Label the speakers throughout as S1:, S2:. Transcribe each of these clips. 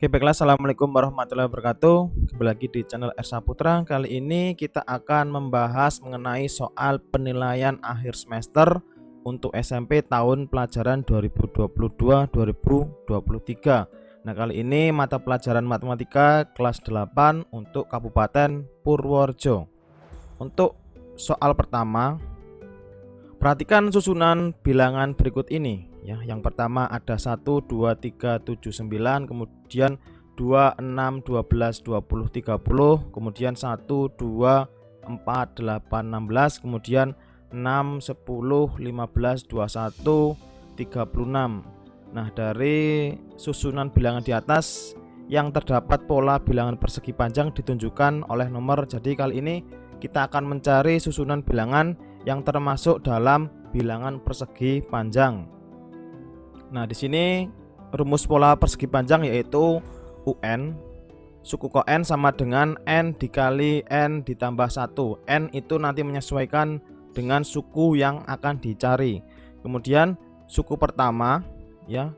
S1: Oke, baiklah. Assalamualaikum warahmatullahi wabarakatuh. Kembali lagi di channel R Saputra. Kali ini kita akan membahas mengenai soal penilaian akhir semester untuk SMP tahun pelajaran 2022-2023. Nah, kali ini mata pelajaran matematika kelas 8 untuk Kabupaten Purworejo. Untuk soal pertama, perhatikan susunan bilangan berikut ini. Ya, yang pertama ada 1, 2, 3, 7, 9, kemudian 2, 6, 12, 20, 30, kemudian 1, 2, 4, 8, 16, kemudian 6, 10, 15, 21, 36. Nah, dari susunan bilangan di atas yang terdapat pola bilangan persegi panjang ditunjukkan oleh nomor. Jadi kali ini kita akan mencari susunan bilangan yang termasuk dalam bilangan persegi panjang. Nah, di sini rumus pola persegi panjang yaitu UN suku koen sama dengan N dikali N ditambah 1. N itu nanti menyesuaikan dengan suku yang akan dicari. Kemudian suku pertama, ya,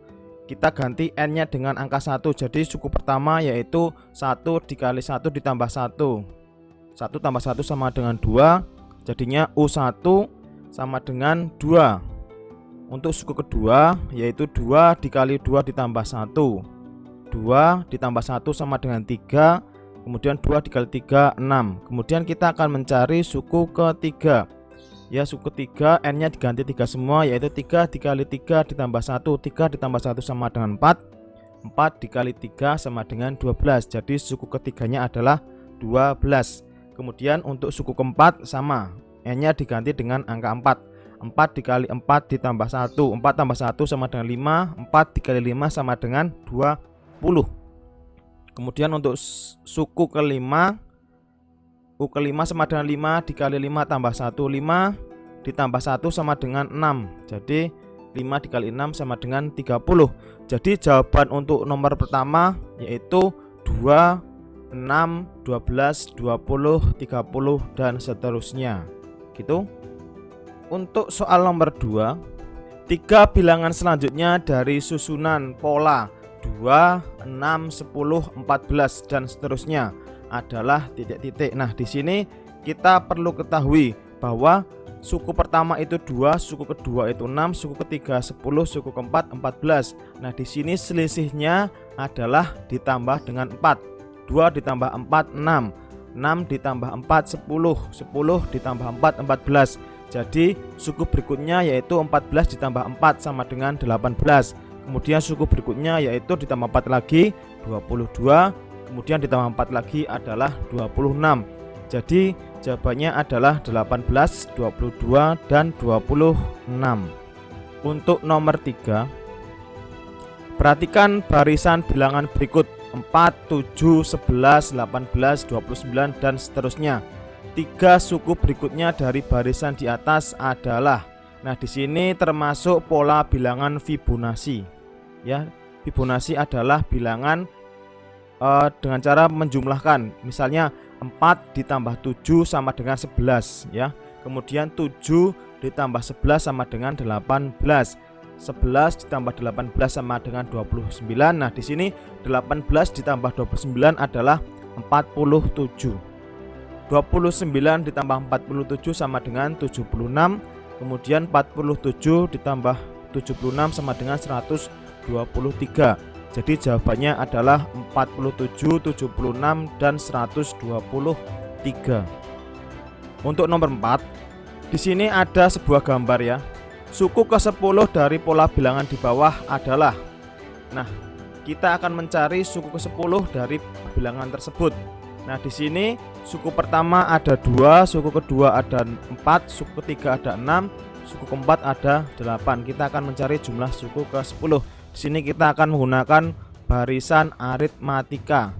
S1: kita ganti N-nya dengan angka 1. Jadi suku pertama yaitu 1 dikali 1 ditambah 1. 1 tambah 1 sama dengan 2. Jadinya U1 sama dengan 2. Untuk suku kedua yaitu 2 dikali 2 ditambah 1. 2 ditambah 1 sama dengan 3. Kemudian 2 dikali 3 6. Kemudian kita akan mencari suku ketiga. Ya, suku ketiga N nya diganti 3 semua, yaitu 3 dikali 3 ditambah 1. 3 ditambah 1 sama dengan 4. 4 dikali 3 sama dengan 12. Jadi suku ketiganya adalah 12. Kemudian untuk suku keempat sama, N nya diganti dengan angka 4. 4 dikali 4 ditambah 1. 4 tambah 1 sama dengan 5. 4 dikali 5 sama dengan 20. Kemudian untuk suku kelima, U kelima sama dengan 5 dikali 5 tambah 1. 5 ditambah 1 sama dengan 6. Jadi 5 dikali 6 sama dengan 30. Jadi jawaban untuk nomor pertama yaitu 2, 6, 12, 20, 30 dan seterusnya. Gitu. Untuk soal nomor 2, 3 bilangan selanjutnya dari susunan pola 2, 6, 10, 14 dan seterusnya adalah titik-titik. Nah, di sini kita perlu ketahui bahwa suku pertama itu 2, suku kedua itu 6, suku ketiga 10, suku keempat 14. Nah, di sini selisihnya adalah ditambah dengan 4. 2 ditambah 4 6, 6 ditambah 4 10, 10 ditambah 4 14. Jadi suku berikutnya yaitu 14 ditambah 4 sama dengan 18. Kemudian suku berikutnya yaitu ditambah 4 lagi 22. Kemudian ditambah 4 lagi adalah 26. Jadi jawabannya adalah 18, 22 dan 26. Untuk nomor 3, perhatikan barisan bilangan berikut 4, 7, 11, 18, 29 dan seterusnya. 3 suku berikutnya dari barisan di atas adalah, nah, di sini termasuk pola bilangan Fibonacci. Ya, Fibonacci adalah bilangan dengan cara menjumlahkan. Misalnya 4 ditambah 7 sama dengan 11, ya. Kemudian 7 ditambah 11 sama dengan 18. 11 ditambah 18 sama dengan 29. Nah, di sini 18 ditambah 29 adalah 47. 29 ditambah 47 sama dengan 76. Kemudian 47 ditambah 76 sama dengan 123. Jadi jawabannya adalah 47, 76 dan 123. Untuk nomor 4, di sini ada sebuah gambar, ya. Suku ke-10 dari pola bilangan di bawah adalah. Nah, kita akan mencari suku ke-10 dari bilangan tersebut. Nah, di sini suku pertama ada 2, suku kedua ada 4, suku ketiga ada 6, suku keempat ada 8. Kita akan mencari jumlah suku ke-10. Di sini kita akan menggunakan barisan aritmatika.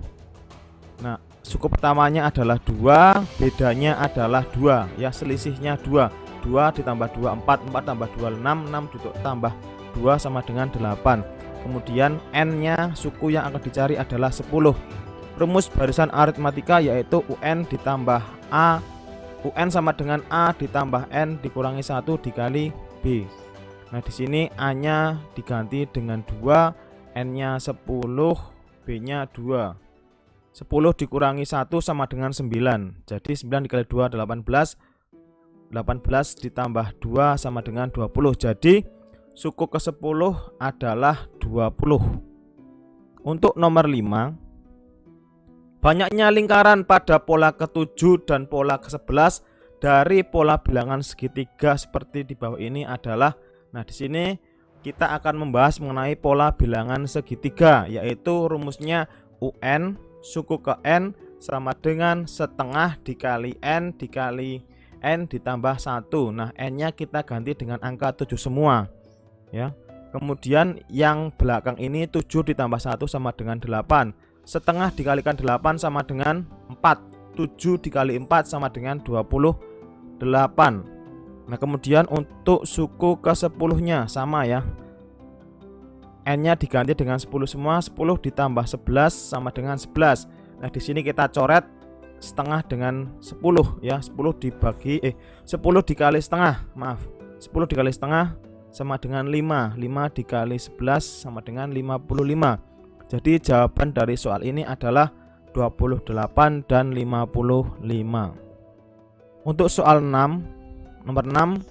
S1: Nah, suku pertamanya adalah 2, bedanya adalah 2, ya, selisihnya 2. 2 ditambah 2 4, 4 tambah 2 6, 6 ditambah 2 sama dengan 8. Kemudian N-nya suku yang akan dicari adalah 10. Rumus barisan aritmatika yaitu UN ditambah A. UN sama dengan A ditambah N dikurangi 1 dikali B. Nah, di sini A-nya diganti dengan 2, N-nya 10, B-nya 2. 10 dikurangi 1 sama dengan 9. Jadi 9 dikali 2 18. 18 ditambah 2 sama dengan 20. Jadi suku ke-10 adalah 20. Untuk nomor 5, banyaknya lingkaran pada pola ke-7 dan pola ke-11 dari pola bilangan segitiga seperti di bawah ini adalah, nah di sini kita akan membahas mengenai pola bilangan segitiga, yaitu rumusnya UN suku ke N sama dengan setengah dikali N dikali N ditambah 1. Nah, N-nya kita ganti dengan angka 7 semua ya. Kemudian yang belakang ini 7 ditambah 1 sama dengan 8. Setengah dikalikan 8 sama dengan 4. 7 dikali 4 sama dengan 28. Nah, kemudian untuk suku ke-10-nya sama ya. N-nya diganti dengan 10 semua. 10 ditambah 11 sama dengan 11. Nah, di sini kita coret setengah dengan 10 ya. 10 dikali setengah, maaf. 10 dikali setengah sama dengan 5. 5 dikali 11 sama dengan 55. Jadi jawaban dari soal ini adalah 28 dan 55. Untuk soal 6, nomor 6,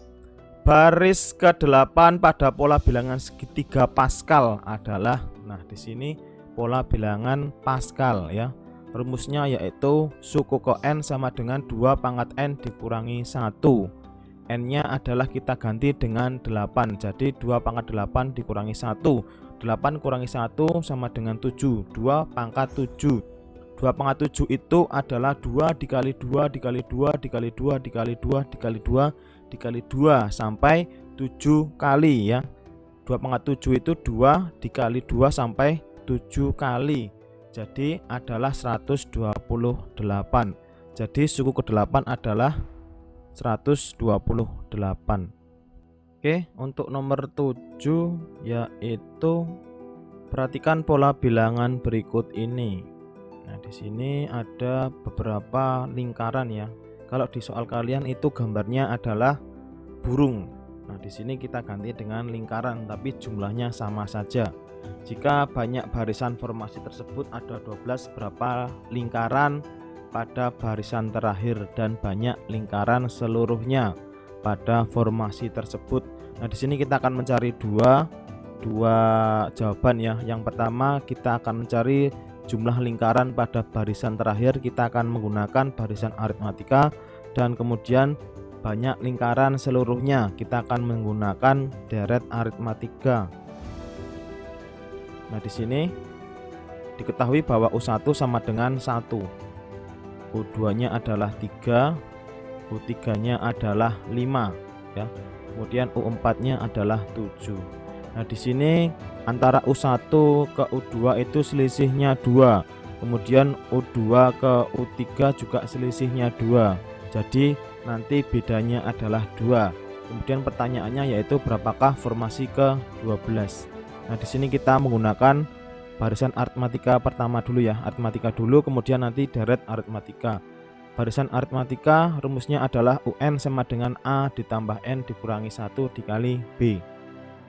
S1: baris ke-8 pada pola bilangan segitiga Pascal adalah, nah di sini pola bilangan Pascal ya. Rumusnya yaitu suku ke N sama dengan 2 pangkat N dikurangi 1. N-nya adalah kita ganti dengan 8. Jadi 2 pangkat 8 dikurangi 1. 8 kurangi 1 sama dengan 7. 2 pangkat 7. 2 pangkat 7 itu adalah 2 dikali 2 dikali 2 dikali 2 dikali 2 dikali 2 dikali 2 sampai 7 kali ya. 2 pangkat 7 itu 2 dikali 2 sampai 7 kali. Jadi adalah 128. Jadi suku ke-8 adalah 128. Oke, untuk nomor 7 yaitu perhatikan pola bilangan berikut ini. Nah, di sini ada beberapa lingkaran ya. Kalau di soal kalian itu gambarnya adalah burung. Nah, di sini kita ganti dengan lingkaran tapi jumlahnya sama saja. Jika banyak barisan formasi tersebut ada 12, berapa lingkaran pada barisan terakhir dan banyak lingkaran seluruhnya pada formasi tersebut. Nah, di sini kita akan mencari dua jawaban ya. Yang pertama kita akan mencari jumlah lingkaran pada barisan terakhir, kita akan menggunakan barisan aritmatika, dan kemudian banyak lingkaran seluruhnya kita akan menggunakan deret aritmatika. Nah, di sini diketahui bahwa U1 sama dengan 1, U2-nya adalah 3, U3-nya adalah 5 ya. Kemudian U4-nya adalah 7. Nah, di sini antara U1 ke U2 itu selisihnya 2. Kemudian U2 ke U3 juga selisihnya 2. Jadi nanti bedanya adalah 2. Kemudian pertanyaannya yaitu berapakah formasi ke-12. Nah, di sini kita menggunakan barisan aritmatika pertama dulu ya. Aritmatika dulu, kemudian nanti deret aritmatika. Barisan aritmatika rumusnya adalah UN sama dengan A ditambah N dikurangi 1 dikali B.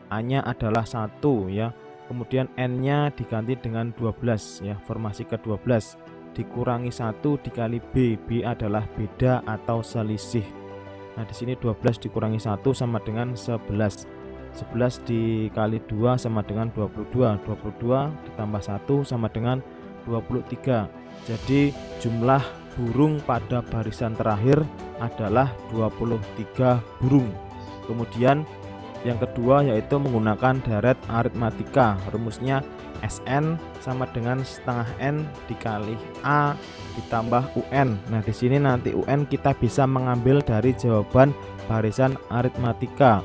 S1: A-nya adalah 1 ya. Kemudian N-nya diganti dengan 12 ya, formasi ke-12 dikurangi 1 dikali B. B adalah beda atau selisih. Nah, di sini 12 dikurangi 1 sama dengan 11. 11 dikali 2 sama dengan 22. 22 ditambah 1 sama dengan 23. Jadi jumlah burung pada barisan terakhir adalah 23 burung. Kemudian yang kedua yaitu menggunakan deret aritmatika. Rumusnya SN sama dengan setengah N dikali A ditambah UN. Nah, di sini nanti UN kita bisa mengambil dari jawaban barisan aritmatika.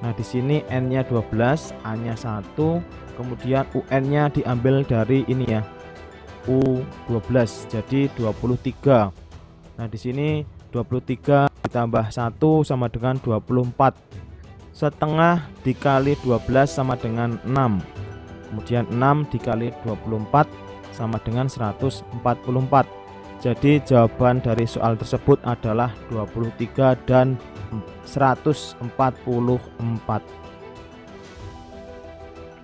S1: Nah, di sini N-nya 12, A-nya 1, kemudian UN-nya diambil dari ini ya, U12, jadi 23. Nah, di sini 23 ditambah 1 sama dengan 24. Setengah dikali 12 sama dengan 6. Kemudian 6 dikali 24 sama dengan 144. Jadi jawaban dari soal tersebut adalah 23 dan 144.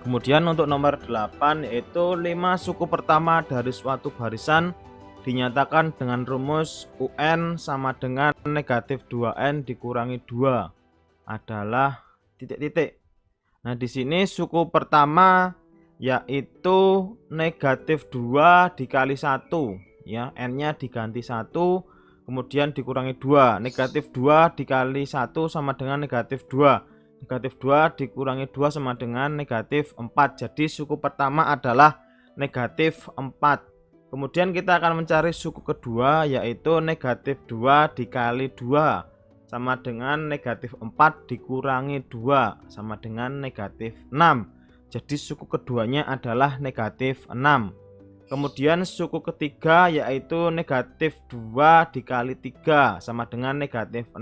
S1: Kemudian untuk nomor 8 yaitu 5 suku pertama dari suatu barisan dinyatakan dengan rumus UN sama dengan negatif 2N dikurangi 2 adalah titik-titik. Nah, di sini suku pertama yaitu negatif 2 dikali 1 ya, N-nya diganti 1 kemudian dikurangi 2. Negatif 2 dikali 1 sama dengan negatif 2. Negatif 2 dikurangi 2 sama dengan negatif 4. Jadi suku pertama adalah negatif 4. Kemudian kita akan mencari suku kedua yaitu negatif 2 dikali 2 sama dengan negatif 4 dikurangi 2 sama dengan negatif 6. Jadi suku keduanya adalah negatif 6. Kemudian suku ketiga yaitu negatif 2 dikali 3 sama dengan negatif 6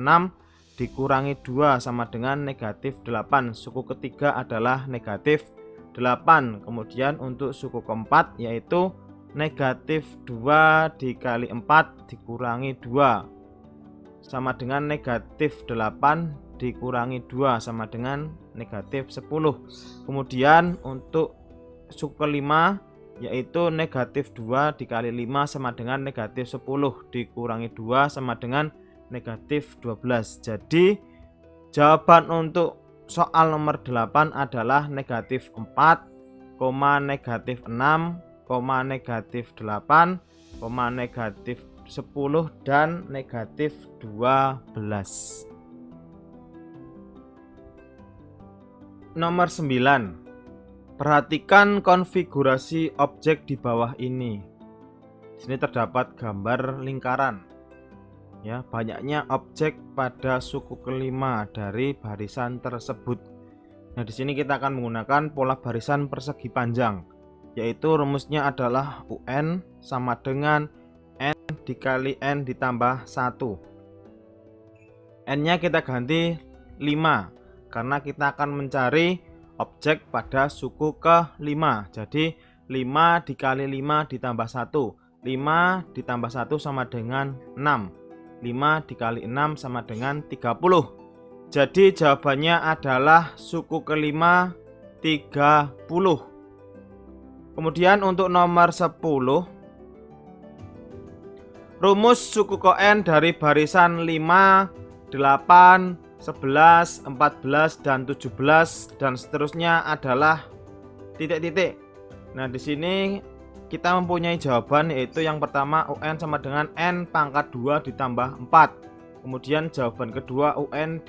S1: dikurangi 2 sama dengan negatif 8. Suku ketiga adalah negatif 8. Kemudian untuk suku keempat yaitu negatif 2 dikali 4 dikurangi 2 sama dengan negatif 8 dikurangi 2 sama dengan negatif 10. Kemudian untuk suku kelima yaitu negatif 2 dikali 5 sama dengan negatif 10 dikurangi 2 sama dengan negatif 12. Jadi jawaban untuk soal nomor 8 adalah negatif 4, negatif 6, negatif 8, negatif 10 dan negatif 12. Nomor 9. Perhatikan konfigurasi objek di bawah ini. Di sini terdapat gambar lingkaran. Ya, banyaknya objek pada suku kelima dari barisan tersebut. Nah, di sini kita akan menggunakan pola barisan persegi panjang, yaitu rumusnya adalah UN sama dengan N dikali N ditambah 1. N-nya kita ganti 5 karena kita akan mencari objek pada suku ke-5. Jadi 5 dikali 5 ditambah 1. 5 ditambah 1 sama dengan 6. 5 dikali 6 sama dengan 30. Jadi jawabannya adalah suku kelima 30. Kemudian untuk nomor 10, rumus suku koen dari barisan 5, 8, 11, 14 dan 17 dan seterusnya adalah titik-titik. Nah, di sini kita mempunyai jawaban yaitu yang pertama UN sama dengan N pangkat 2 ditambah 4. Kemudian jawaban kedua UN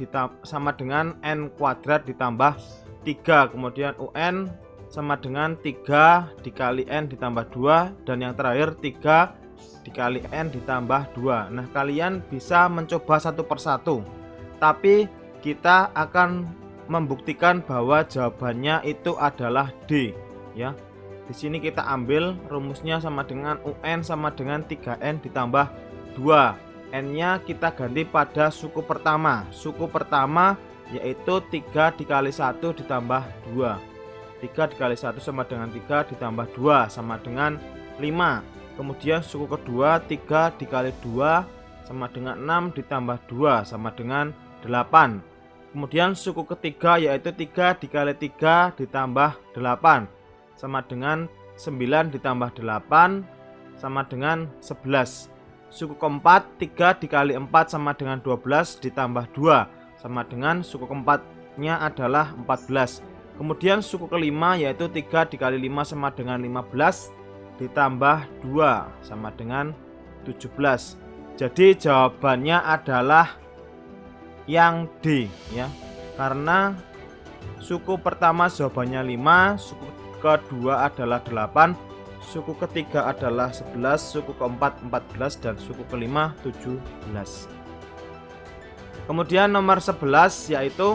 S1: sama dengan N kuadrat ditambah 3. Kemudian UN sama dengan 3 dikali N ditambah 2. Dan yang terakhir 3 dikali N ditambah 2. Nah, kalian bisa mencoba satu persatu, tapi kita akan membuktikan bahwa jawabannya itu adalah D ya. Di sini kita ambil rumusnya sama dengan UN sama dengan 3N ditambah 2. N-nya kita ganti pada suku pertama. Suku pertama yaitu 3 dikali 1 ditambah 2. 3 dikali 1 sama dengan 3 ditambah 2 sama dengan 5. Kemudian suku kedua 3 dikali 2 sama dengan 6 ditambah 2 sama dengan 8. Kemudian suku ketiga yaitu 3 dikali 3 ditambah 8 sama dengan 9 ditambah 8 sama dengan 11. Suku keempat 3 dikali 4 sama dengan 12 ditambah 2 sama dengan suku keempatnya adalah 14. Kemudian suku kelima yaitu 3 dikali 5 sama dengan 15 ditambah 2 sama dengan 17. Jadi jawabannya adalah yang D ya. Karena suku pertama jawabannya 5, suku kedua adalah 8, suku ketiga adalah 11, suku keempat 14 dan suku kelima 17. Kemudian nomor 11 yaitu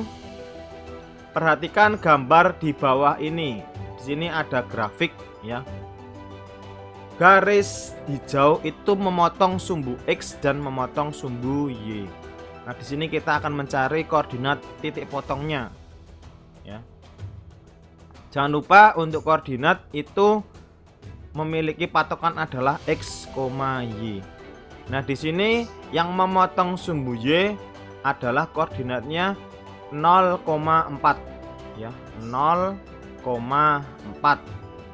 S1: perhatikan gambar di bawah ini. Di sini ada grafik ya. Garis hijau itu memotong sumbu X dan memotong sumbu Y. Nah, di sini kita akan mencari koordinat titik potongnya ya. Jangan lupa untuk koordinat itu memiliki patokan adalah X, Y. Nah, di sini yang memotong sumbu Y adalah koordinatnya 0,4 ya. 0,4 2,4.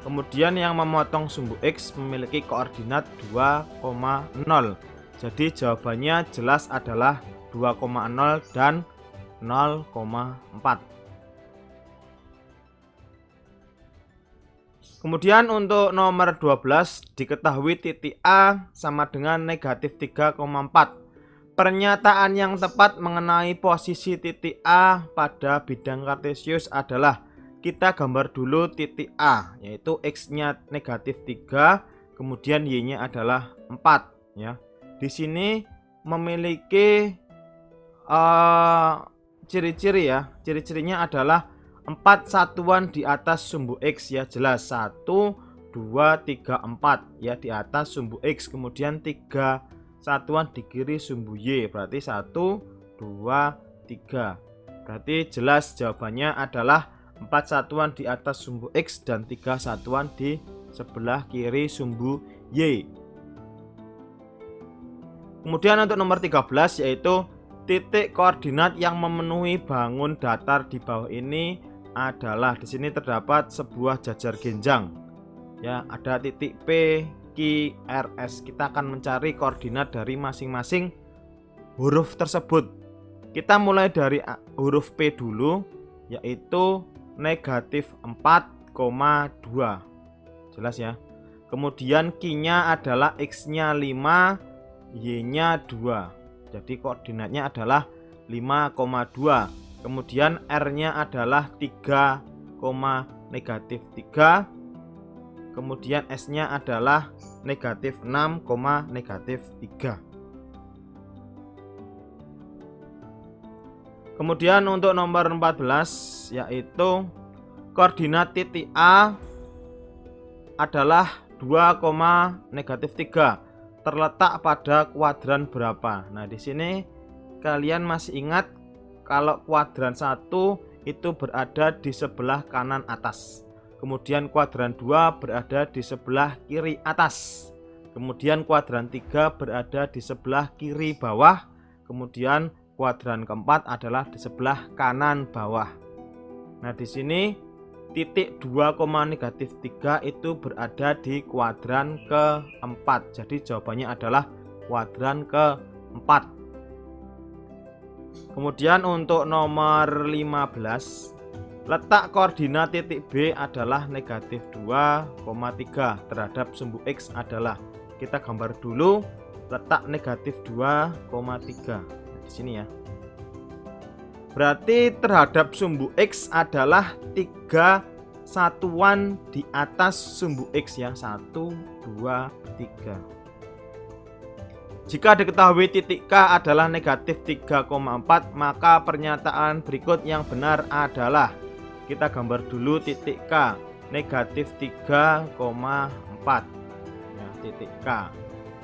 S1: Kemudian yang memotong sumbu X memiliki koordinat 2,0. Jadi jawabannya jelas adalah 2,0 dan 0,4. Kemudian untuk nomor 12, diketahui titik A sama dengan negatif 3,4. Pernyataan yang tepat mengenai posisi titik A pada bidang kartesius adalah, kita gambar dulu titik A, yaitu X-nya negatif 3, kemudian Y-nya adalah 4 ya. Di sini memiliki ciri-ciri ya. Ciri-cirinya adalah 4 satuan di atas sumbu X ya, jelas 1, 2, 3, 4 ya di atas sumbu X. Kemudian 3 satuan di kiri sumbu Y, berarti 1, 2, 3. Berarti jelas jawabannya adalah 4 satuan di atas sumbu X dan 3 satuan di sebelah kiri sumbu Y. Kemudian untuk nomor 13, yaitu titik koordinat yang memenuhi bangun datar di bawah ini adalah, di sini terdapat sebuah jajar genjang ya, ada titik P, Q, R, S. Kita akan mencari koordinat dari masing-masing huruf tersebut. Kita mulai dari huruf P dulu, yaitu negatif 4,2. Jelas ya. Kemudian Q-nya adalah X-nya 5, Y-nya 2. Jadi koordinatnya adalah 5,2. Kemudian R-nya adalah 3, negatif 3. Kemudian S-nya adalah negatif 6, negatif 3. Kemudian untuk nomor 14, yaitu koordinat titik A adalah 2, negatif 3. Terletak pada kuadran berapa? Nah, di sini kalian masih ingat kalau kuadran 1 itu berada di sebelah kanan atas. Kemudian kuadran 2 berada di sebelah kiri atas. Kemudian kuadran 3 berada di sebelah kiri bawah. Kemudian kuadran keempat adalah di sebelah kanan bawah. Nah, di sini titik 2, negatif 3 itu berada di kuadran keempat. Jadi jawabannya adalah kuadran keempat. Kemudian untuk nomor 15, letak koordinat titik B adalah negatif 2,3 terhadap sumbu X adalah, kita gambar dulu letak negatif 2,3 di sini ya. Berarti terhadap sumbu X adalah 3 satuan di atas sumbu X ya, 1, 2, 3. Jika diketahui titik K adalah negatif 3,4, maka pernyataan berikut yang benar adalah, kita gambar dulu titik K, negatif 3,4 ya, titik K.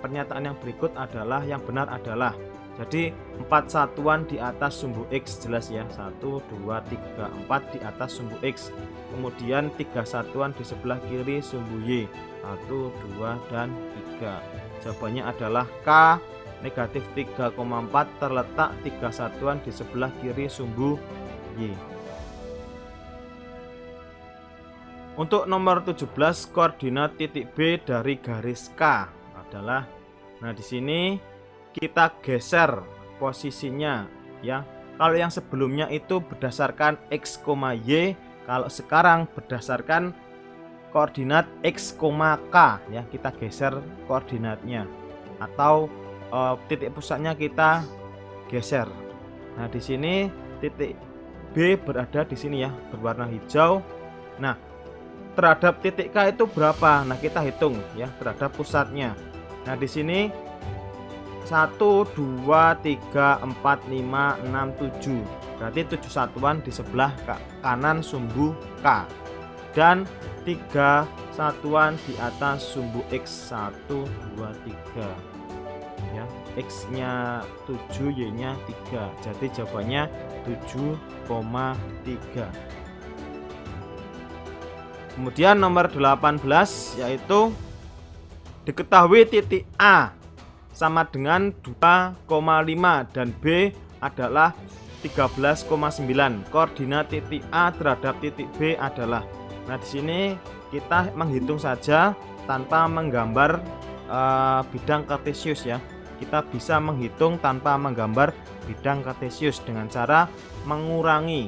S1: Pernyataan yang berikut adalah yang benar adalah, jadi 4 satuan di atas sumbu X, jelas ya, 1, 2, 3, 4 di atas sumbu X. Kemudian 3 satuan di sebelah kiri sumbu Y, 1, 2, dan 3. Jawabannya adalah K, negatif 3,4 terletak 3 satuan di sebelah kiri sumbu Y. Untuk nomor 17, koordinat titik B dari garis K adalah, nah di sini kita geser posisinya ya. Kalau yang sebelumnya itu berdasarkan X, Y, kalau sekarang berdasarkan koordinat X, K ya, kita geser koordinatnya atau titik pusatnya kita geser. Nah, di sini titik B berada di sini ya, berwarna hijau. Nah, terhadap titik K itu berapa? Nah, kita hitung ya terhadap pusatnya. Nah, di sini 1, 2, 3, 4, 5, 6, 7. Berarti 7 satuan di sebelah kanan sumbu K. Dan 3 satuan di atas sumbu X, 1, 2, 3 ya. X nya 7, Y nya 3. Jadi jawabannya 7,3. Kemudian nomor 18, yaitu diketahui titik A sama dengan 2,5 dan B adalah 13,9. Koordinat titik A terhadap titik B adalah, Nah, di sini kita menghitung saja tanpa menggambar bidang kartesius ya. Kita bisa menghitung tanpa menggambar bidang kartesius dengan cara mengurangi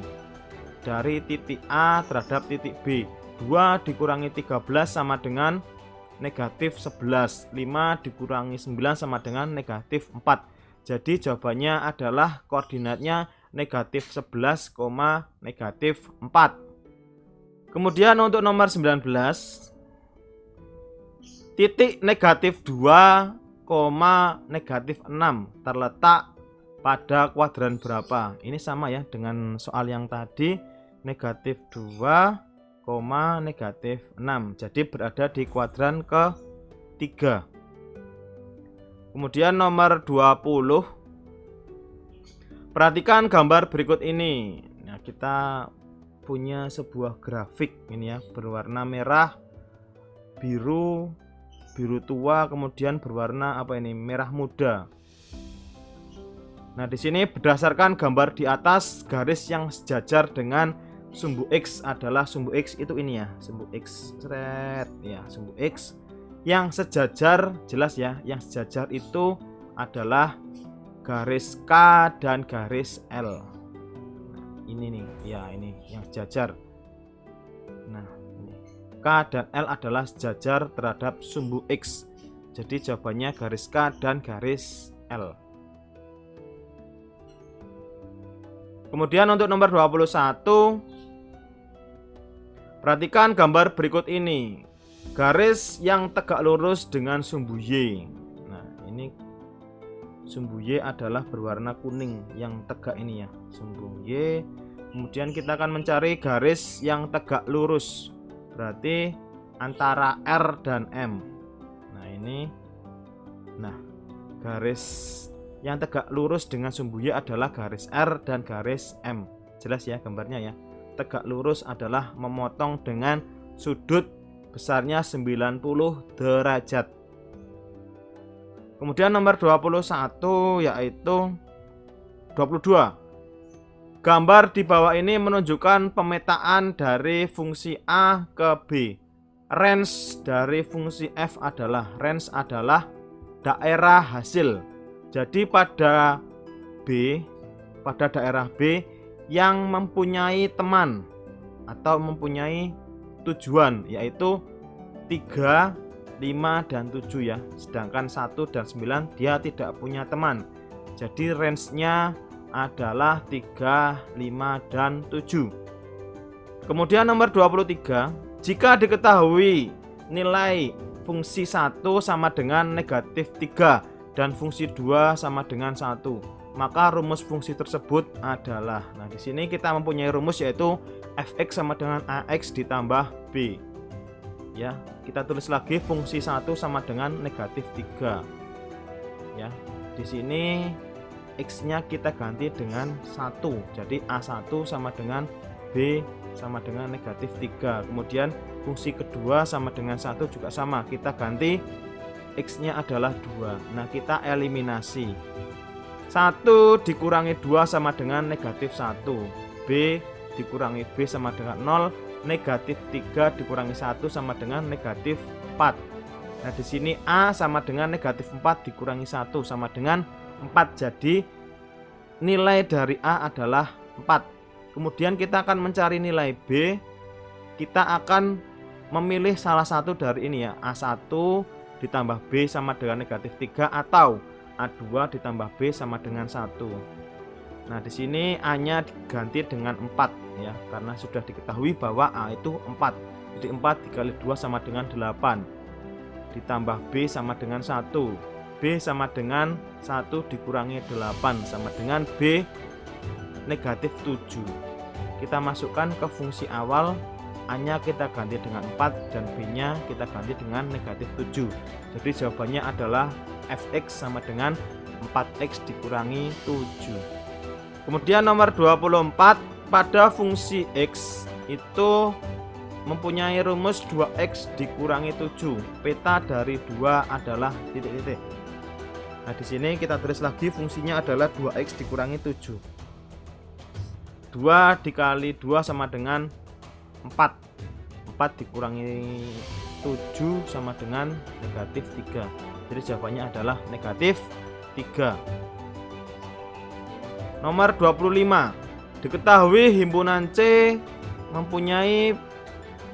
S1: dari titik A terhadap titik B. 2 dikurangi 13 sama dengan negatif 11. 5 dikurangi 9 sama dengan negatif 4. Jadi jawabannya adalah koordinatnya negatif 11, negatif 4. Kemudian untuk nomor 19, titik negatif 2, negatif 6 terletak pada kuadran berapa? Ini sama ya dengan soal yang tadi, negatif 2, negatif 6. Jadi berada di kuadran ke-3. Kemudian nomor 20, perhatikan gambar berikut ini. Nah, kita punya sebuah grafik ini ya, berwarna merah, biru tua, kemudian berwarna apa ini? Merah muda. Nah, di sini berdasarkan gambar di atas, garis yang sejajar dengan sumbu X adalah sumbu X itu ini ya, sumbu X seret ya, sumbu X yang sejajar, jelas ya, yang sejajar itu adalah garis K dan garis L. Ini nih ya, ini yang sejajar. Nah, ini K dan L adalah sejajar terhadap sumbu X. Jadi jawabannya garis K dan garis L. Kemudian untuk nomor 21, perhatikan gambar berikut ini. Garis yang tegak lurus dengan sumbu Y. Nah, ini sumbu Y adalah berwarna kuning yang tegak ini ya, sumbu Y. Kemudian kita akan mencari garis yang tegak lurus, berarti antara R dan M. Nah, ini. Nah, garis yang tegak lurus dengan sumbu Y adalah garis R dan garis M. Jelas ya gambarnya ya. Tegak lurus adalah memotong dengan sudut besarnya 90 derajat. Kemudian nomor 21 yaitu 22. Gambar di bawah ini menunjukkan pemetaan dari fungsi A ke B. Range dari fungsi F adalah daerah hasil. Jadi pada daerah B yang mempunyai teman atau mempunyai tujuan yaitu 3, 5 dan 7 ya. Sedangkan 1 dan 9 dia tidak punya teman. Jadi range-nya adalah 3, 5 dan 7. Kemudian nomor 23, jika diketahui nilai fungsi 1 sama dengan negatif 3 dan fungsi 2 sama dengan 1, maka rumus fungsi tersebut adalah, nah di sini kita mempunyai rumus yaitu fx sama dengan ax ditambah b. Ya, kita tulis lagi fungsi 1 sama dengan negatif 3. Ya, di sini x-nya kita ganti dengan 1. Jadi a1 sama dengan b sama dengan negatif 3. Kemudian fungsi kedua sama dengan 1 juga sama, kita ganti x-nya adalah 2. Nah, kita eliminasi. 1 dikurangi 2 sama dengan negatif 1. B dikurangi B sama dengan 0. Negatif 3 dikurangi 1 sama dengan negatif 4. Nah, di sini A sama dengan negatif 4 dikurangi 1 sama dengan 4. Jadi nilai dari A adalah 4. Kemudian kita akan mencari nilai B. Kita akan memilih salah satu dari ini ya, A1 ditambah B sama dengan negatif 3 atau A2 ditambah B sama dengan 1. Nah, di sini A-nya diganti dengan 4 ya, karena sudah diketahui bahwa A itu 4. Jadi 4 dikali 2 sama dengan 8. Ditambah B sama dengan 1. B sama dengan 1 dikurangi 8 sama dengan B negatif 7. Kita masukkan ke fungsi awal, A-nya kita ganti dengan 4 dan B-nya kita ganti dengan negatif 7. Jadi jawabannya adalah fx sama dengan 4x dikurangi 7. Kemudian nomor 24, pada fungsi x itu mempunyai rumus 2x dikurangi 7. Peta dari 2 adalah titik-titik. Nah, di sini kita tulis lagi fungsinya adalah 2x dikurangi 7. 2 dikali 2 sama dengan 4. 4 4 dikurangi 7 sama dengan negatif 3. Jadi jawabannya adalah negatif 3. Nomor 25. Diketahui himpunan C mempunyai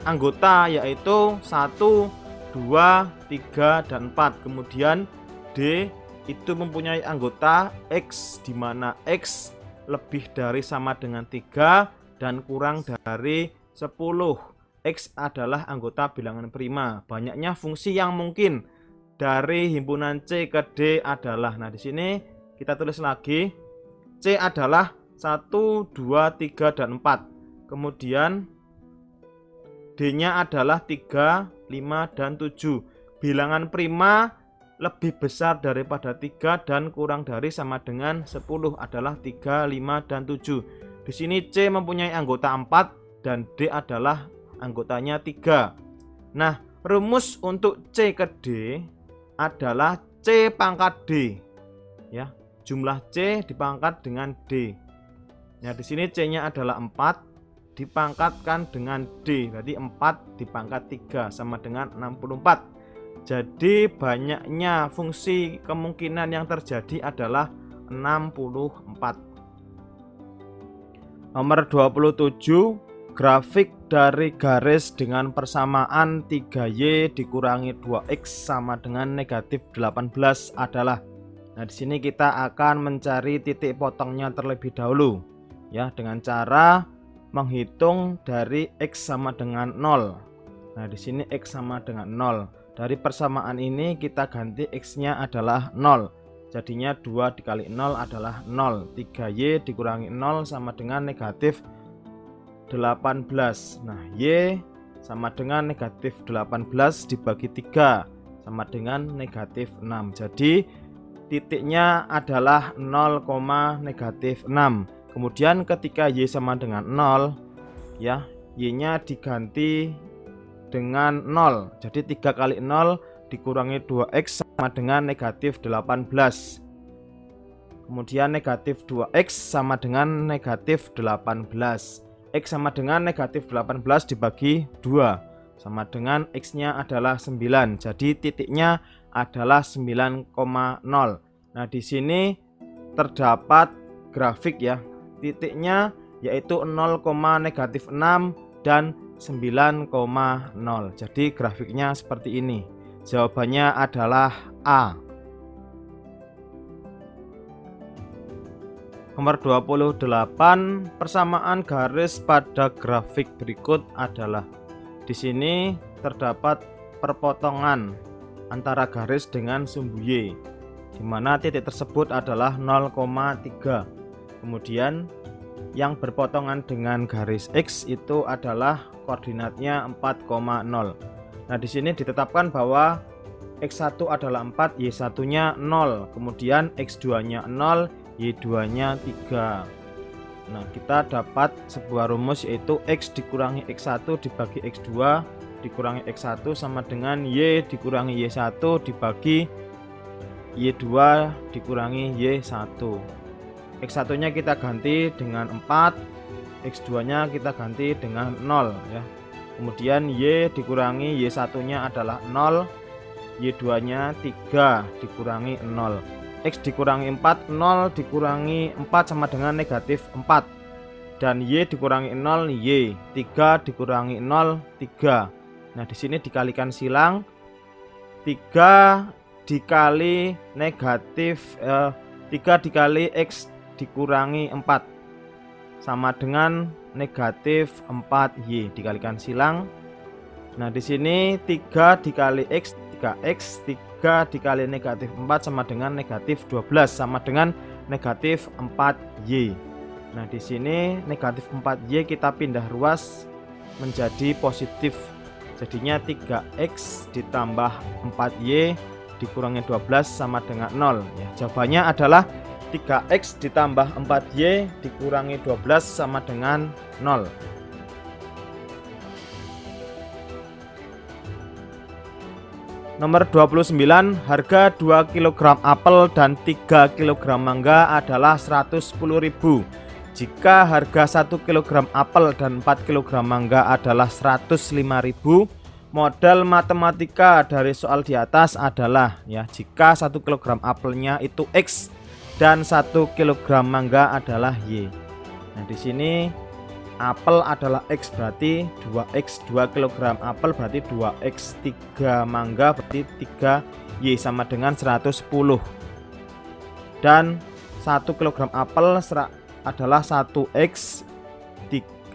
S1: anggota yaitu 1, 2, 3, dan 4. Kemudian D itu mempunyai anggota X, di mana X lebih dari sama dengan 3 dan kurang dari 10. X adalah anggota bilangan prima. Banyaknya fungsi yang mungkin dari himpunan C ke D adalah, nah di sini kita tulis lagi, C adalah 1, 2, 3, dan 4. Kemudian D-nya adalah 3, 5, dan 7. Bilangan prima lebih besar daripada 3 dan kurang dari sama dengan 10 adalah 3, 5, dan 7. Di sini C mempunyai anggota 4 dan D adalah anggotanya 3. Nah, rumus untuk C ke D adalah C pangkat D. Ya, jumlah C dipangkat dengan D. Nah, di sini C-nya adalah 4 dipangkatkan dengan D. Berarti 4 dipangkat 3 sama dengan 64. Jadi banyaknya fungsi kemungkinan yang terjadi adalah 64. Nomor 27. Grafik dari garis dengan persamaan 3Y dikurangi 2X sama dengan negatif 18 adalah. Nah, di sini kita akan mencari titik potongnya terlebih dahulu ya, dengan cara menghitung dari X sama dengan 0. Nah, di sini X sama dengan 0. Dari persamaan ini kita ganti X-nya adalah 0. Jadinya 2 dikali 0 adalah 0. 3Y dikurangi 0 sama dengan negatif 18. Nah, Y sama dengan negatif 18 dibagi 3 sama dengan negatif 6. Jadi titiknya adalah 0, negatif 6. Kemudian ketika Y sama dengan 0 ya, Y nya diganti dengan 0. Jadi 3 kali 0 dikurangi 2X sama dengan negatif 18. Kemudian negatif 2X sama dengan negatif 18. X sama dengan negatif 18 dibagi 2 sama dengan X nya adalah 9. Jadi titiknya adalah 9,0. Nah, di sini terdapat grafik ya, titiknya yaitu 0, negatif 6 dan 9,0. Jadi grafiknya seperti ini. Jawabannya adalah A. Nomor 28. Persamaan garis pada grafik berikut adalah. Di sini terdapat perpotongan antara garis dengan sumbu Y, di mana titik tersebut adalah 0,3. Kemudian yang berpotongan dengan garis X itu adalah koordinatnya 4,0. Nah, di sini ditetapkan bahwa X1 adalah 4, Y1-nya 0, kemudian X2-nya 0, Y2-nya 3. Nah, kita dapat sebuah rumus yaitu X dikurangi X1 dibagi X2 dikurangi X1 sama dengan Y dikurangi Y1 dibagi Y2 dikurangi Y1. X1 nya kita ganti dengan 4, X2 nya kita ganti dengan 0 ya. Kemudian Y dikurangi Y1 nya adalah 0, Y2 nya 3 dikurangi 0. X dikurangi 4, 0 dikurangi 4 sama dengan negatif 4. Dan Y dikurangi 0, Y. 3 dikurangi 0, 3. Nah, di sini dikalikan silang. 3 dikali negatif 3 dikali X dikurangi 4 sama dengan negatif 4Y, dikalikan silang. Nah, di sini 3 dikali X 3X, 3 dikali negatif 4 sama dengan negatif 12 sama dengan negatif 4Y. Nah, di sini negatif 4Y kita pindah ruas menjadi positif. Jadinya 3X ditambah 4Y dikurangi 12 sama dengan 0 ya. Jawabannya adalah 3X ditambah 4Y dikurangi 12 sama dengan 0. Nomor 29, harga 2 kg apel dan 3 kg mangga adalah 110.000. Jika harga 1 kg apel dan 4 kg mangga adalah 105.000, modal matematika dari soal di atas adalah ya, jika 1 kg apelnya itu X dan 1 kg mangga adalah Y. Nah, di sini apel adalah X berarti 2X, 2 kg apel berarti 2X, 3 mangga berarti 3Y sama dengan 110. Dan 1 kg apel adalah 1X,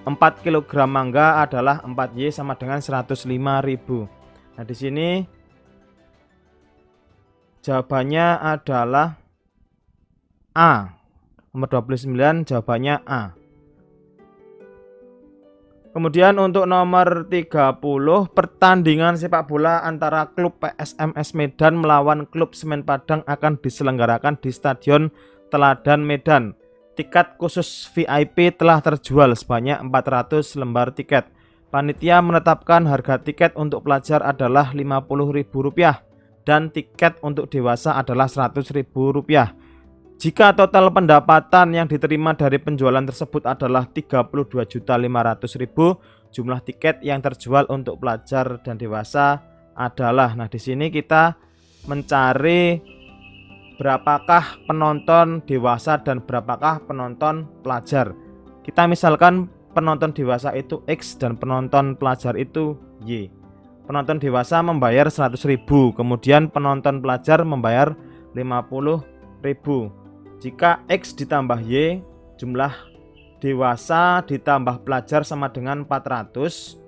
S1: 4 kg mangga adalah 4Y sama dengan 105.000. Nah, di sini jawabannya adalah A. Nomor 29 jawabannya A. Kemudian untuk nomor 30, pertandingan sepak bola antara klub PSMS Medan melawan klub Semen Padang akan diselenggarakan di Stadion Teladan Medan. Tiket khusus VIP telah terjual sebanyak 400 lembar tiket. Panitia menetapkan harga tiket untuk pelajar adalah Rp50.000 dan tiket untuk dewasa adalah Rp100.000. Jika total pendapatan yang diterima dari penjualan tersebut adalah Rp32.500.000, jumlah tiket yang terjual untuk pelajar dan dewasa adalah, nah di sini kita mencari berapakah penonton dewasa dan berapakah penonton pelajar. Kita misalkan penonton dewasa itu X dan penonton pelajar itu Y. Penonton dewasa membayar 100.000, kemudian penonton pelajar membayar 50.000. Jika X ditambah Y, jumlah dewasa ditambah pelajar sama dengan 400,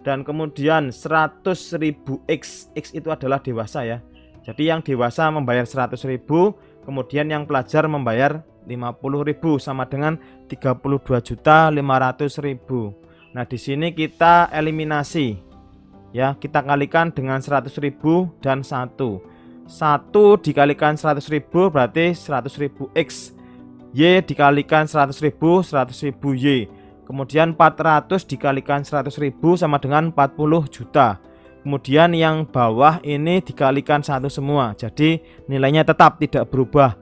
S1: dan kemudian 100.000 X itu adalah dewasa ya. Jadi yang dewasa membayar 100.000, kemudian yang pelajar membayar 50.000 sama dengan 32.500.000. Nah, di sini kita eliminasi ya, kita kalikan dengan 100.000 dan 1 dikalikan 100.000 berarti 100.000 X, Y dikalikan 100.000 Y, kemudian 400 dikalikan 100.000 sama dengan 40 juta. Kemudian yang bawah ini dikalikan 1 semua, jadi nilainya tetap tidak berubah.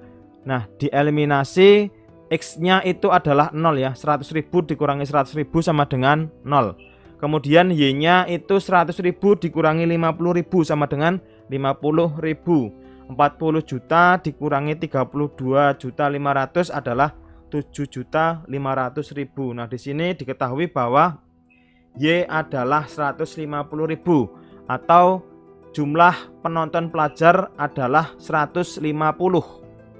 S1: Nah, dieliminasi X-nya itu adalah 0 ya, 100.000 dikurangi 100.000 sama dengan 0. Kemudian Y-nya itu 100.000 dikurangi 50.000 sama dengan 50.000. 40 juta dikurangi 32.500.000 adalah 7.500.000. Nah, di sini diketahui bahwa Y adalah 150.000 atau jumlah penonton pelajar adalah 150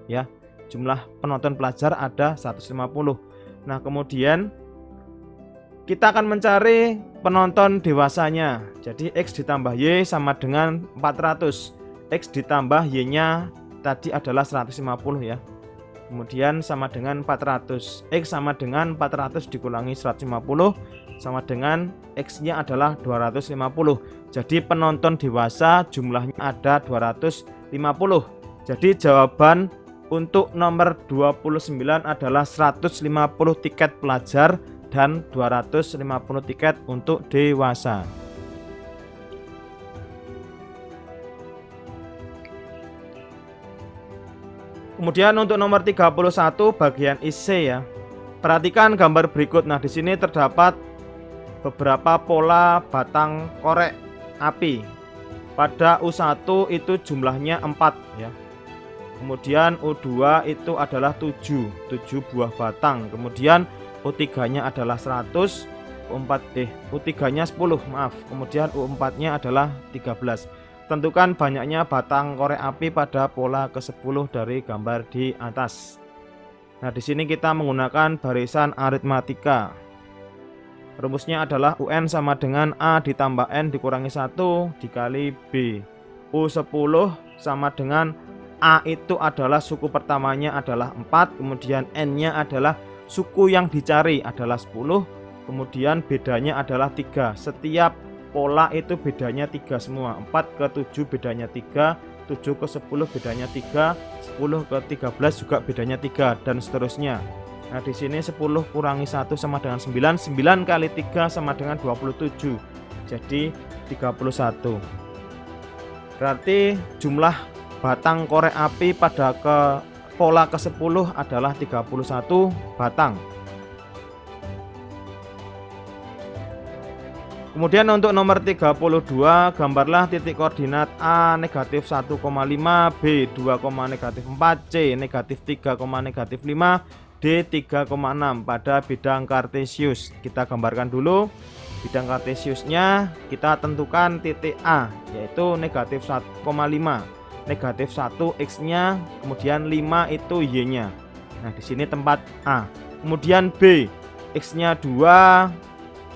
S1: ya. Jumlah penonton pelajar ada 150. Nah, kemudian kita akan mencari penonton dewasanya. Jadi X ditambah Y sama dengan 400. X ditambah Y-nya tadi adalah 150 ya. Kemudian sama dengan 400. X sama dengan 400 dikurangi 150 sama dengan X-nya adalah 250. Jadi penonton dewasa jumlahnya ada 250. Jadi jawaban untuk nomor 29 adalah 150 tiket pelajar dan 250 tiket untuk dewasa. Kemudian untuk nomor 31 bagian IC ya. Perhatikan gambar berikut. Nah, di sini terdapat beberapa pola batang korek api. Pada U1 itu jumlahnya 4 ya. Kemudian U2 itu adalah 7 buah batang. Kemudian U3-nya adalah 100, U3-nya 10, maaf. Kemudian U4-nya adalah 13. Tentukan banyaknya batang korek api pada pola ke-10 dari gambar di atas. Nah, di sini kita menggunakan barisan aritmatika. Rumusnya adalah UN sama dengan A ditambah N dikurangi 1 dikali B. U10 sama dengan A itu adalah suku pertamanya adalah 4, kemudian N-nya adalah suku yang dicari adalah 10, kemudian bedanya adalah 3. Setiap pola itu bedanya 3 semua. 4 ke 7 bedanya 3, 7 ke 10 bedanya 3, 10 ke 13 juga bedanya 3, dan seterusnya. Nah, di sini 10 kurangi 1 sama dengan 9, 9 kali 3 sama dengan 27. Jadi 31. Berarti jumlah batang korek api pada pola ke-10 adalah 31 batang. Kemudian untuk nomor 32, gambarlah titik koordinat A negatif 1,5, B 2,-4, C negatif 3,-5, D 3,6 pada bidang kartesius. Kita gambarkan dulu bidang kartesiusnya. Kita tentukan titik A, yaitu negatif 1,5, negatif 1 X-nya, kemudian 5 itu Y-nya. Nah, di sini tempat A. Kemudian B, X-nya 2,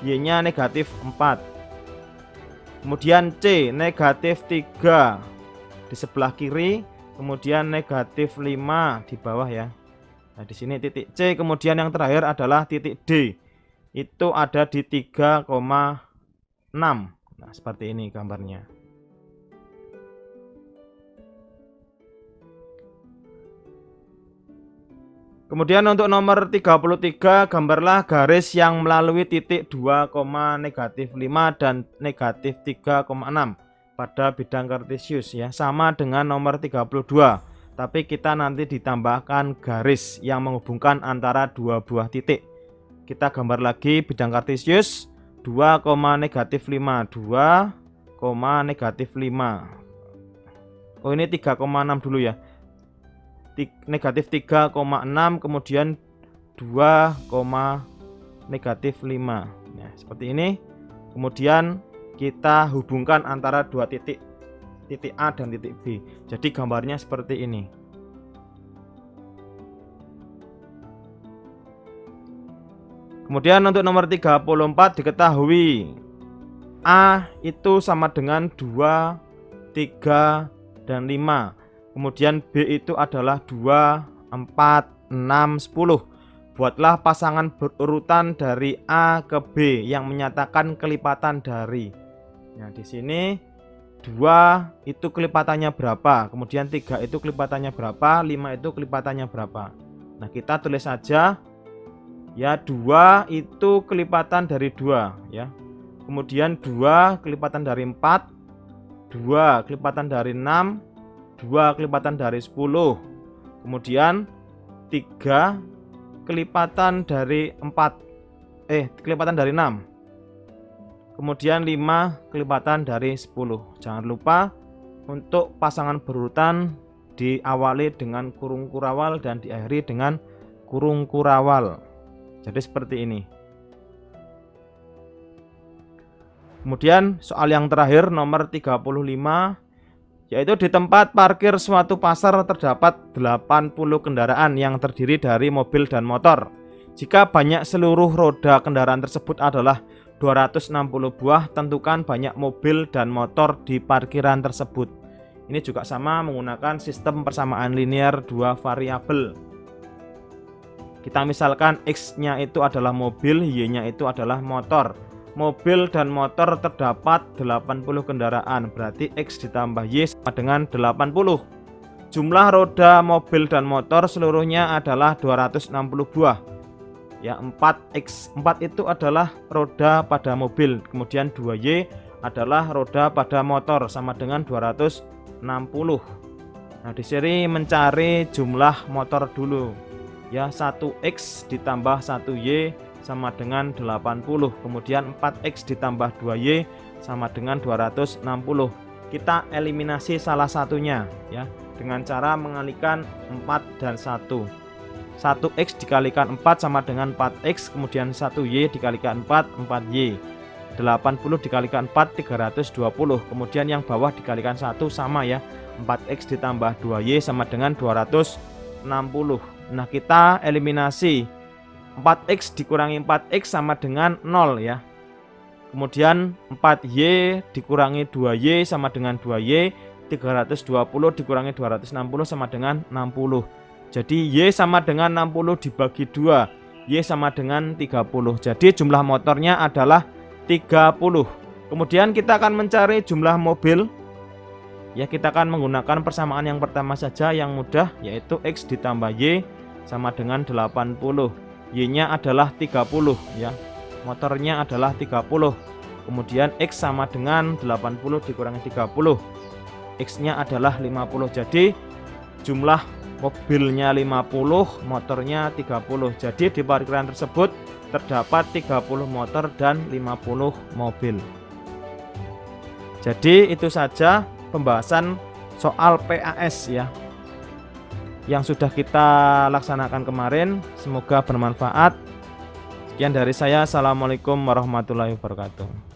S1: Y-nya negatif 4. Kemudian C negatif 3 di sebelah kiri, kemudian negatif 5 di bawah ya. Nah, di sini titik C, kemudian yang terakhir adalah titik D. Itu ada di 3,6. Nah, seperti ini gambarnya. Kemudian untuk nomor 33, gambarlah garis yang melalui titik 2,-5 dan negatif 3,6 pada bidang kartesius ya, sama dengan nomor 32. Tapi kita nanti ditambahkan garis yang menghubungkan antara dua buah titik. Kita gambar lagi bidang kartesius 2,-5, 2,-5. Oh, ini 3,6 dulu ya. Negatif 3,6, kemudian 2,-5. Nah, seperti ini. Kemudian kita hubungkan antara dua titik A dan titik B. Jadi gambarnya seperti ini. Kemudian untuk nomor 34 diketahui A itu sama dengan 2, 3, dan 5. Kemudian B itu adalah 2, 4, 6, 10. Buatlah pasangan berurutan dari A ke B yang menyatakan kelipatan dari. Nah, di sini 2 itu kelipatannya berapa, kemudian 3 itu kelipatannya berapa, 5 itu kelipatannya berapa. Nah, kita tulis saja ya, 2 itu kelipatan dari 2 ya. Kemudian 2 kelipatan dari 4, 2 kelipatan dari 6, 2 kelipatan dari 10. Kemudian 3 kelipatan dari 4, kelipatan dari 6. Kemudian 5 kelipatan dari 10. Jangan lupa untuk pasangan berurutan diawali dengan kurung kurawal dan diakhiri dengan kurung kurawal. Jadi seperti ini. Kemudian soal yang terakhir nomor 35, yaitu di tempat parkir suatu pasar terdapat 80 kendaraan yang terdiri dari mobil dan motor. Jika banyak seluruh roda kendaraan tersebut adalah 260 buah, tentukan banyak mobil dan motor di parkiran tersebut. Ini juga sama menggunakan sistem persamaan linear dua variabel. Kita misalkan X-nya itu adalah mobil, Y-nya itu adalah motor. Mobil dan motor terdapat 80 kendaraan, berarti X ditambah Y sama dengan 80. Jumlah roda mobil dan motor seluruhnya adalah 260 buah. Ya, 4X, 4 itu adalah roda pada mobil, kemudian 2Y adalah roda pada motor sama dengan 260. Nah, di sini mencari jumlah motor dulu. Ya, 1X ditambah 1Y sama dengan 80. Kemudian 4X ditambah 2Y sama dengan 260. Kita eliminasi salah satunya ya, dengan cara mengalihkan 4 dan 1. 1X dikalikan 4 sama dengan 4X, kemudian 1Y dikalikan 4, 4Y. 80 dikalikan 4, 320. Kemudian yang bawah dikalikan 1 sama ya, 4X ditambah 2Y sama dengan 260. Nah, kita eliminasi 4X dikurangi 4X sama dengan 0 ya. Kemudian 4Y dikurangi 2Y sama dengan 2Y. 320 dikurangi 260 sama dengan 60. Jadi Y sama dengan 60 dibagi 2, Y sama dengan 30. Jadi jumlah motornya adalah 30. Kemudian kita akan mencari jumlah mobil. Ya, kita akan menggunakan persamaan yang pertama saja yang mudah, yaitu X ditambah Y sama dengan 80. Y-nya adalah 30 ya. Motornya adalah 30. Kemudian X sama dengan 80 dikurangi 30. X-nya adalah 50. Jadi jumlah mobilnya 50, motornya 30. Jadi di parkiran tersebut terdapat 30 motor dan 50 mobil. Jadi itu saja pembahasan soal PAS ya yang sudah kita laksanakan kemarin. Semoga bermanfaat. Sekian dari saya. Assalamualaikum warahmatullahi wabarakatuh.